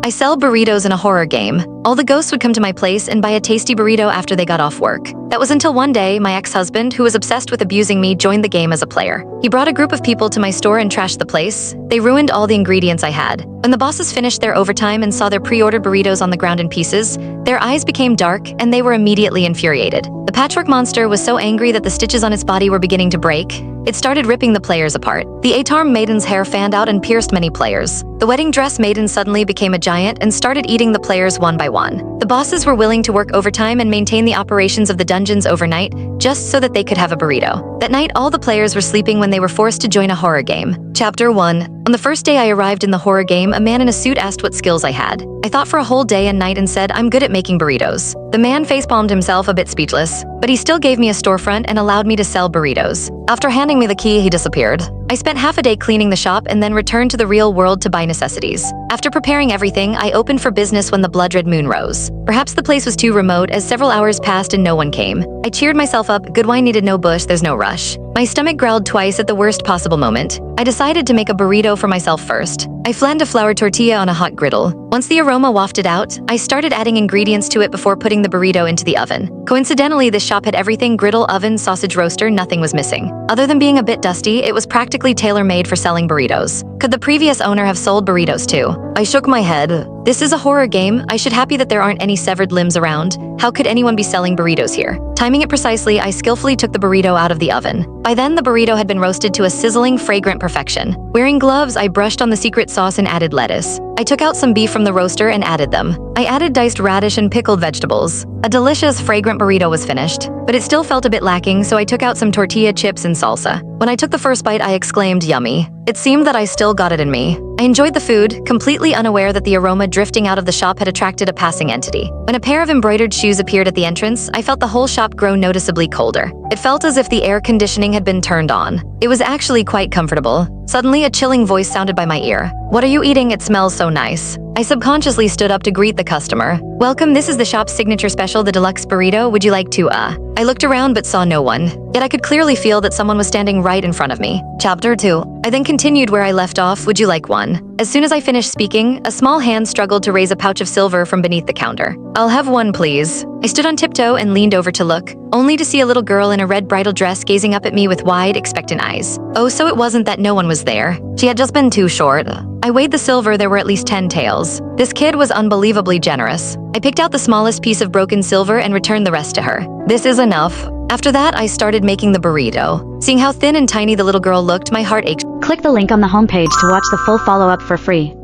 I sell burritos in a horror game. All the ghosts would come to my place and buy a tasty burrito after they got off work. That was until one day, my ex-husband, who was obsessed with abusing me, joined the game as a player. He brought a group of people to my store and trashed the place. They ruined all the ingredients I had. When the bosses finished their overtime and saw their pre-ordered burritos on the ground in pieces, their eyes became dark and they were immediately infuriated. The patchwork monster was so angry that the stitches on its body were beginning to break. It started ripping the players apart. The Atarm maiden's hair fanned out and pierced many players. The wedding dress maiden suddenly became a giant and started eating the players one by one. The bosses were willing to work overtime and maintain the operations of the dungeons overnight, just so that they could have a burrito. That night, all the players were sleeping when they were forced to join a horror game. Chapter 1. On the first day I arrived in the horror game, a man in a suit asked what skills I had. I thought for a whole day and night and said, I'm good at making burritos. The man facepalmed himself, a bit speechless, but he still gave me a storefront and allowed me to sell burritos. After handing me the key, he disappeared. I spent half a day cleaning the shop and then returned to the real world to buy necessities. After preparing everything, I opened for business when the blood-red moon rose. Perhaps the place was too remote as several hours passed and no one came. I cheered myself up, good wine needed no bush, there's no rush. My stomach growled twice at the worst possible moment. I decided to make a burrito for myself first. I flanned a flour tortilla on a hot griddle. Once the aroma wafted out, I started adding ingredients to it before putting the burrito into the oven. Coincidentally, this shop had everything: griddle, oven, sausage roaster, nothing was missing. Other than being a bit dusty, it was practically tailor-made for selling burritos. Could the previous owner have sold burritos too? I shook my head. This is a horror game. I should happy that there aren't any severed limbs around. How could anyone be selling burritos here? Timing it precisely, I skillfully took the burrito out of the oven. By then, the burrito had been roasted to a sizzling, fragrant perfection. Wearing gloves, I brushed on the secret sauce and added lettuce. I took out some beef from the roaster and added them. I added diced radish and pickled vegetables. A delicious, fragrant burrito was finished, but it still felt a bit lacking, so I took out some tortilla chips and salsa. When I took the first bite, I exclaimed, yummy. It seemed that I still got it in me. I enjoyed the food, completely unaware that the aroma drifting out of the shop had attracted a passing entity. When a pair of embroidered shoes appeared at the entrance, I felt the whole shop grow noticeably colder. It felt as if the air conditioning had been turned on. It was actually quite comfortable. Suddenly, a chilling voice sounded by my ear. What are you eating? It smells so nice. I subconsciously stood up to greet the customer. Welcome, this is the shop's signature special, the deluxe burrito. Would you like to, I looked around but saw no one. Yet I could clearly feel that someone was standing right in front of me. Chapter 2. I then continued where I left off. Would you like one? As soon as I finished speaking, a small hand struggled to raise a pouch of silver from beneath the counter. I'll have one, please. I stood on tiptoe and leaned over to look, only to see a little girl in a red bridal dress gazing up at me with wide, expectant eyes. Oh, so it wasn't that no one was there. She had just been too short. I weighed the silver, there were at least 10 taels. This kid was unbelievably generous. I picked out the smallest piece of broken silver and returned the rest to her. This is enough. After that, I started making the burrito. Seeing how thin and tiny the little girl looked, my heart ached. Click the link on the homepage to watch the full follow-up for free.